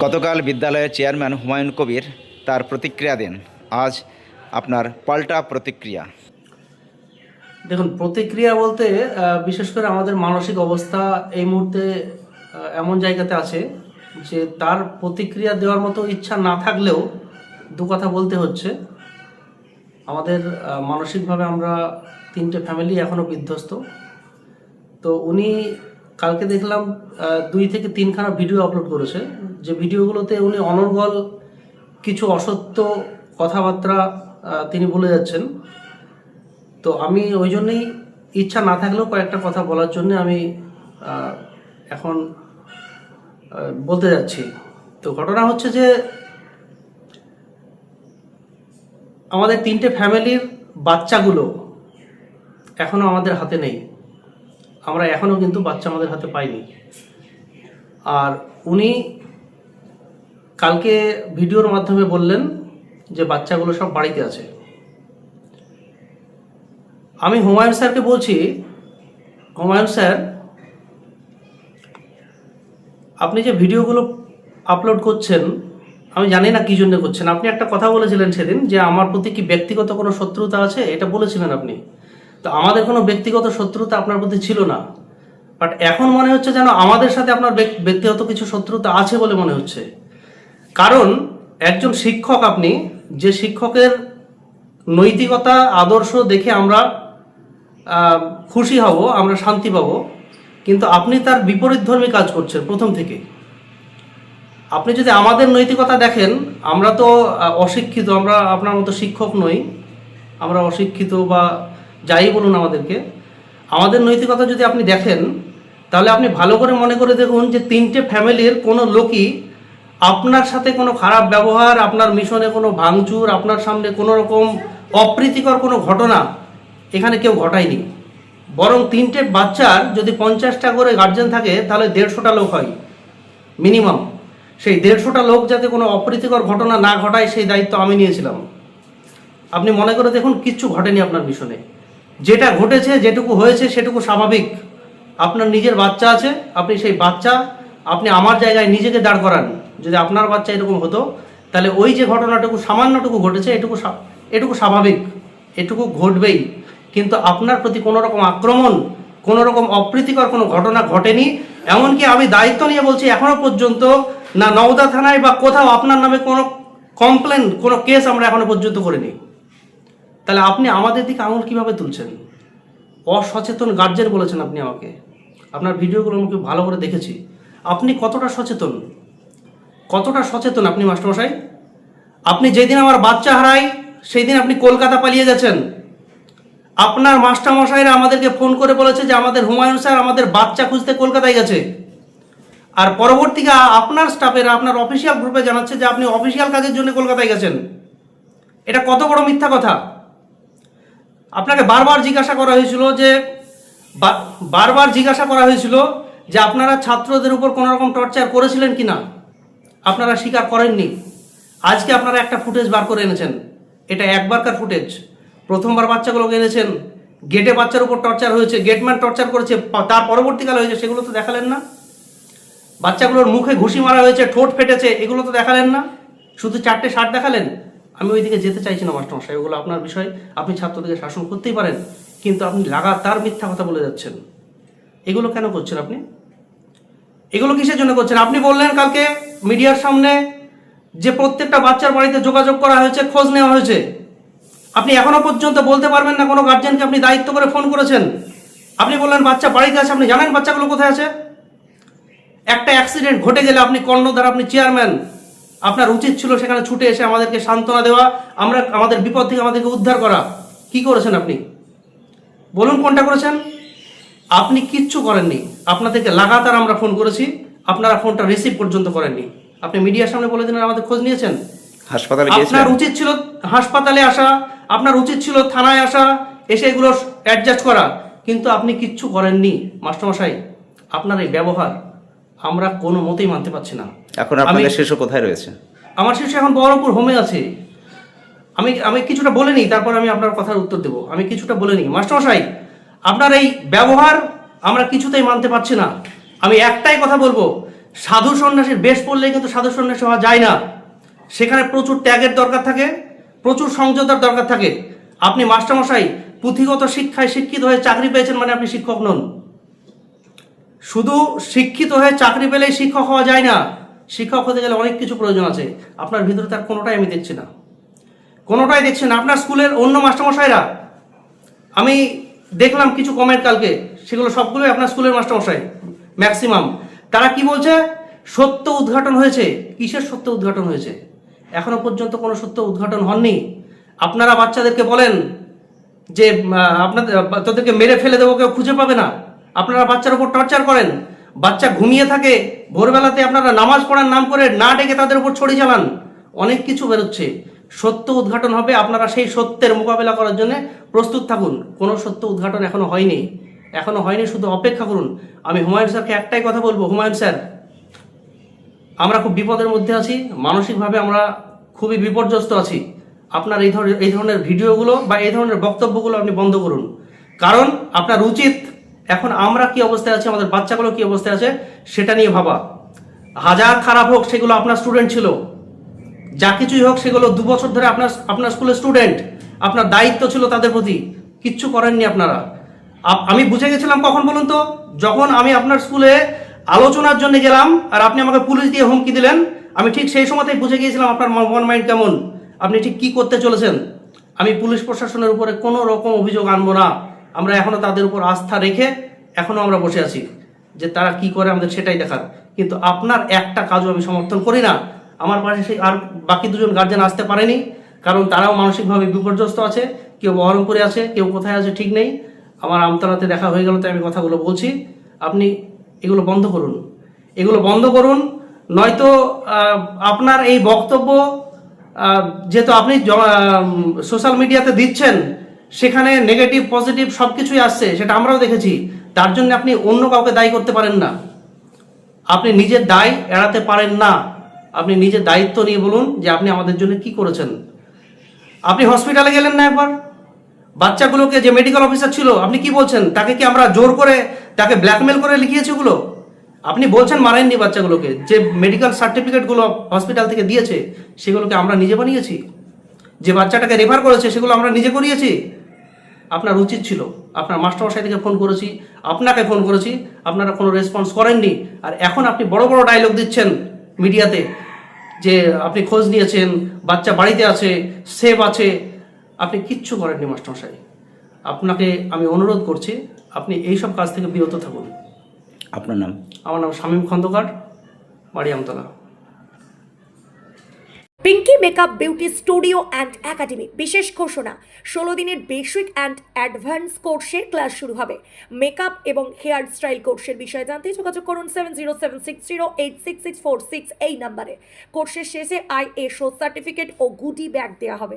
গতকাল বিদ্যালয়ের চেয়ারম্যান হুমায়ুন কবির তার প্রতিক্রিয়া দেন। আজ আপনার পাল্টা প্রতিক্রিয়া। দেখুন, প্রতিক্রিয়া বলতে বিশেষ করে আমাদের মানসিক অবস্থা এই মুহূর্তে এমন জায়গাতে আছে যে তার প্রতিক্রিয়া দেওয়ার মতো ইচ্ছা না থাকলেও দু কথা বলতে হচ্ছে। আমাদের মানসিকভাবে আমরা তিনটে ফ্যামিলি এখনও বিধ্বস্ত। তো উনি কালকে দেখলাম 2 থেকে 3খানা ভিডিও আপলোড করেছে, যে ভিডিওগুলোতে উনি অনর্গল কিছু অসত্য কথাবার্তা তিনি বলে যাচ্ছেন। তো আমি ওই জন্যই ইচ্ছা না থাকলেও কয়েকটা কথা বলার জন্য আমি এখন বলতে যাচ্ছি। তো ঘটনা হচ্ছে যে আমাদের তিনটে ফ্যামিলির বাচ্চাগুলো এখনও আমাদের হাতে নেই। আমরা এখনও কিন্তু বাচ্চা আমাদের হাতে পাইনি। আর উনি কালকে ভিডিওর মাধ্যমে বললেন যে বাচ্চাগুলো সব বাড়িতে আছে। আমি হুমায়ুন স্যারকে বলছি, হুমায়ুন স্যার, আপনি যে ভিডিওগুলো আপলোড করছেন আমি জানি না কী জন্য করছেন। আপনি একটা কথা বলেছিলেন সেদিন যে আমার প্রতি কি ব্যক্তিগত কোনো শত্রুতা আছে, এটা বলেছিলেন আপনি। তো আমাদের কোনো ব্যক্তিগত শত্রুতা আপনার প্রতি ছিল না, বাট এখন মনে হচ্ছে যেন আমাদের সাথে আপনার ব্যক্তিগত কিছু শত্রুতা আছে বলে মনে হচ্ছে। কারণ একজন শিক্ষক আপনি, যে শিক্ষকের নৈতিকতা আদর্শ দেখে আমরা খুশি হব, আমরা শান্তি পাব, কিন্তু আপনি তার বিপরীতধর্মী কাজ করছেন প্রথম থেকে। আপনি যদি আমাদের নৈতিকতা দেখেন, আমরা তো অশিক্ষিত, আমরা আপনার মতো শিক্ষক নই, আমরা অশিক্ষিত বা যাই বলুন আমাদেরকে। আমাদের নৈতিকতা যদি আপনি দেখেন তাহলে আপনি ভালো করে মনে করে দেখুন যে তিনটে ফ্যামিলির কোনো লোকই আপনার সাথে কোনো খারাপ ব্যবহার, আপনার মিশনে কোনো ভাঙচুর, আপনার সামনে কোনো রকম অপ্রীতিকর কোনো ঘটনা এখানে কেউ ঘটায়নি। বরং তিনটে বাচ্চার যদি 50টা করে গার্জেন থাকে তাহলে 150টা লোক হয় মিনিমাম। সেই 150টা লোক যাতে কোনো অপ্রীতিকর ঘটনা না ঘটায় সেই দায়িত্ব আমি নিয়েছিলাম। আপনি মনে করে দেখুন, কিচ্ছু ঘটেনি আপনার মিশনে। যেটা ঘটেছে, যেটুকু হয়েছে সেটুকু স্বাভাবিক। আপনার নিজের বাচ্চা আছে, আপনি সেই বাচ্চা, আপনি আমার জায়গায় নিজেকে দাঁড় করান। যদি আপনার বাচ্চা এরকম হতো তাহলে ওই যে ঘটনাটুকু সামান্যটুকু ঘটেছে এটুকু স্বাভাবিক, এটুকু ঘটবেই। কিন্তু আপনার প্রতি কোনো রকম আক্রমণ, কোনো রকম অপ্রীতিকর কোনো ঘটনা ঘটেনি। এমনকি আমি দায়িত্ব নিয়ে বলছি, এখনো পর্যন্ত না নওদা থানায় বা কোথাও আপনার নামে কোনো কমপ্লেন, কোনো কেস আমরা এখনো পর্যন্ত করিনি। তাহলে আপনি আমাদের দিকে আঙুল কীভাবে তুলছেন? অসচেতন গার্জেন বলেছেন আপনি আমাকে। আপনার ভিডিওগুলো আমি খুব ভালো করে দেখেছি। আপনি কতটা সচেতন, কতটা সচেতন আপনি মাস্টারমশাই? আপনি যেদিন আমার বাচ্চা হারাই সেই দিন আপনি কলকাতা পালিয়ে গেছেন। আপনার মাস্টারমশাইরা আমাদেরকে ফোন করে বলেছে যে আমাদের হুমায়ুন স্যার আমাদের বাচ্চা খুঁজতে কলকাতায় গেছে। আর পরবর্তীতে আপনার স্টাফেরা আপনার অফিসিয়াল গ্রুপে জানাচ্ছে যে আপনি অফিসিয়াল কাজের জন্য কলকাতায় গেছেন। এটা কত বড় মিথ্যা কথা! আপনাকে বারবার জিজ্ঞাসা করা হয়েছিল যে আপনারা ছাত্রদের উপর কোনো রকম টর্চার করেছিলেন কিনা, আপনারা স্বীকার করেননি। আজকে আপনারা একটা ফুটেজ বার করে এনেছেন, এটা একবারকার ফুটেজ। প্রথমবার বাচ্চাগুলোকে এনেছেন, গেটে বাচ্চার উপর টর্চার হয়েছে, গেটম্যান টর্চার করেছে, তার পরবর্তীকালে হয়েছে, সেগুলো তো দেখালেন না। বাচ্চাগুলোর মুখে ঘুষি মারা হয়েছে, ঠোঁট ফেটেছে, এগুলো তো দেখালেন না। শুধু 4টে শার্ট দেখালেন। আমি ওই দিকে যেতে চাইছি না মাস্টারমশাই, ওগুলো আপনার বিষয়, আপনি ছাত্রদেরকে শাসন করতেই পারেন, কিন্তু আপনি লাগাতার মিথ্যা কথা বলে যাচ্ছেন। এগুলো কেন করছেন আপনি? এগুলো কিসের জন্য করছেন? আপনি বললেন কালকে মিডিয়ার সামনে যে প্রত্যেকটা বাচ্চার বাড়িতে যোগাযোগ করা হয়েছে, খোঁজ নেওয়া হয়েছে। আপনি এখনো পর্যন্ত বলতে পারবেন না কোনো গার্জেনকে আপনি দায়িত্ব করে ফোন করেছেন। আপনি বললেন বাচ্চা বাড়িতে আছে, আপনি জানেন বাচ্চাগুলো কোথায় আছে? একটা অ্যাক্সিডেন্ট ঘটে গেলে আপনি কর্ণধার, আপনি চেয়ারম্যান, আপনার উচিত ছিল সেখানে ছুটে এসে আমাদেরকে সান্ত্বনা দেওয়া, আমাদের বিপদ থেকে আমাদেরকে উদ্ধার করা। কি করেছেন আপনি? বলুন কোনটা করেছেন? আপনি কিচ্ছু করেননি। আপনাদেরকে লাগাতার আমরা ফোন করেছি, আপনারা ফোনটা রিসিভ পর্যন্ত করেননি। আপনি মিডিয়ার সামনে বলে দিন আমাদের খোঁজ নিয়েছেন। হাসপাতালে আপনার উচিত ছিল হাসপাতালে আসা, আপনার উচিত ছিল থানায় আসা, এসে এগুলো অ্যাডজাস্ট করা, কিন্তু আপনি কিচ্ছু করেননি। মাস্টারমশাই, আপনার এই ব্যবহার আমরা কোনো মতেই মানতে পারছি না। এখন আপনাদের শিশু কোথায় রয়েছে? আমার শিশু এখন বহরমপুর হোমে আছে। আমি কিছুটা বলে নিই, তারপর আমি আপনার কথার উত্তর দেবো। আমি কিছুটা বলে নিই। মাস্টারমশাই, আপনার এই ব্যবহার আমরা কিছুতেই মানতে পারছি না। আমি একটাই কথা বলবো সাধু সন্ন্যাসীর বেশ পড়লেই কিন্তু সাধু সন্ন্যাসী হওয়া যায় না। সেখানে প্রচুর ত্যাগের দরকার থাকে, প্রচুর সংযতার দরকার থাকে। আপনি মাস্টারমশাই পুঁথিগত শিক্ষায় শিক্ষিত হয়ে চাকরি পেয়েছেন মানে আপনি শিক্ষক নন। শুধু শিক্ষিত হয়ে চাকরি পেলেই শিক্ষক হওয়া যায় না। শিক্ষক হতে গেলে অনেক কিছু প্রয়োজন আছে। আপনার ভিতরে তার কোনোটাই আমি দেখছি না, কোনোটাই দেখছি না। আপনার স্কুলের অন্য মাস্টারমশাইরা, আমি দেখলাম কিছু কমেন্ট কালকে, সেগুলো সবগুলোই আপনার স্কুলের মাস্টারমশাই ম্যাক্সিমাম। তারা কি বলছে? সত্য উদ্ঘাটন হয়েছে। কিসের সত্য উদ্ঘাটন হয়েছে? এখনো পর্যন্ত কোনো সত্য উদ্ঘাটন হননি। আপনারা বাচ্চাদেরকে বলেন যে আপনাদের তোদেরকে মেরে ফেলে দেবো, কেউ খুঁজে পাবে না। আপনারা বাচ্চার উপর টর্চার করেন। বাচ্চা ঘুমিয়ে থাকে, ভোরবেলাতে আপনারা নামাজ পড়ার নাম করে না ডেকে তাদের উপর ছড়ি চালান। অনেক কিছু বেরোচ্ছে। সত্য উদ্ঘাটন হবে, আপনারা সেই সত্যের মোকাবেলা করার জন্য প্রস্তুত থাকুন। কোনো সত্য উদ্ঘাটন এখনো হয়নি, এখনো হয়নি, শুধু অপেক্ষা করুন। আমি হুমায়ুন স্যারকে একটাই কথা বলবো, হুমায়ুন স্যার, আমরা খুব বিপদের মধ্যে আছি, মানসিকভাবে আমরা খুবই বিপর্যস্ত আছি। আপনার এই ধরনের ভিডিওগুলো বা এই ধরনের বক্তব্যগুলো আপনি বন্ধ করুন। কারণ আপনার উচিত এখন আমরা কি অবস্থায় আছি, আমাদের বাচ্চাগুলো কি অবস্থায় আছে সেটা নিয়ে ভাবা। হাজার খারাপ হোক, সেগুলো আপনার স্টুডেন্ট ছিল। যা কিছুই হোক, সেগুলো 2 বছর ধরে আপনার স্কুলের স্টুডেন্ট। আপনার দায়িত্ব ছিল তাদের প্রতি, কিচ্ছু করেননি আপনারা। আমি বুঝে গেছিলাম কখন বলুন তো? যখন আমি আপনার স্কুলে আলোচনার জন্য গেলাম আর আপনি আমাকে পুলিশ দিয়ে হুমকি দিলেন, আমি ঠিক সেই সময়তেই বুঝে গিয়েছিলাম আপনার মন মাইন্ড কেমন, আপনি ঠিক কি করতে চলেছেন। আমি পুলিশ প্রশাসনের উপরে কোনো রকম অভিযোগ আনবো না। আমরা এখনো তাদের উপর আস্থা রেখে এখনো আমরা বসে আছি যে তারা কি করে আমাদের সেটাই দেখার। কিন্তু আপনার একটা কাজও আমি সমর্থন করি না। আমার পাশে সেই আর বাকি 2জন গার্জেন আসতে পারেনি, কারণ তারাও মানসিকভাবে বিপর্যস্ত আছে। কেউ বহরমপুরে আছে, কেউ কোথায় আছে ঠিক নেই। আমার আমতলাতে দেখা হয়ে গেল, তাই আমি কথাগুলো বলছি। আপনি এগুলো বন্ধ করুন, এগুলো বন্ধ করুন। নয়তো আপনার এই বক্তব্য যেহেতু আপনি সোশ্যাল মিডিয়াতে দিচ্ছেন, সেখানে নেগেটিভ পজিটিভ সব কিছুই আসছে, সেটা আমরাও দেখেছি। তার জন্য আপনি অন্য কাউকে দায়ী করতে পারেন না। আপনি নিজের দায় এড়াতে পারেন না। আপনি নিজের দায়িত্ব নিয়ে বলুন যে আপনি আমাদের জন্য কি করেছেন। আপনি হসপিটালে গেলেন না একবার? বাচ্চাগুলোকে, যে মেডিকেল অফিসার ছিল, আপনি কি বলছেন? তাকে কি আমরা জোর করে, তাকে ব্ল্যাকমেল করে লিখিয়েছি ওগুলো? আপনি বলছেন মারেননি বাচ্চাগুলোকে। যে মেডিকেল সার্টিফিকেটগুলো হসপিটাল থেকে দিয়েছে, সেগুলোকে আমরা নিজে বানিয়েছি। যে বাচ্চাটাকে রেফার করেছে, সেগুলো আমরা নিজে করিয়েছি। আপনার উচিত ছিল, আপনার মাস্টারমশাই থেকে ফোন করেছি, আপনাকে ফোন করেছি, আপনারা কোনো রেসপন্স করেননি। আর এখন আপনি বড় বড় ডায়লগ দিচ্ছেন মিডিয়াতে যে আপনি খোঁজ নিয়েছেন, বাচ্চা বাড়িতে আছে, সেফ আছে। আপনি কিচ্ছু করেননি মাস্টারমশাই। আপনাকে আমি অনুরোধ করছি, আপনি এইসব কাজ থেকে বিরত থাকুন। আপনার নাম? আমার নাম শামীম খন্দকার, বাড়ি Amtala. Pinki makeup beauty studio and academy বিশেষ ঘোষণা, 16 দিনের বেসিক অ্যান্ড অ্যাডভান্স কোর্সের ক্লাস শুরু হবে। মেকআপ এবং হেয়ার স্টাইল কোর্সের বিষয়ে জানতে যোগাযোগ করুন 7076086646 এই নাম্বারে। কোর্সের শেষে ISO সার্টিফিকেট ও গুডি ব্যাগ দেওয়া হবে।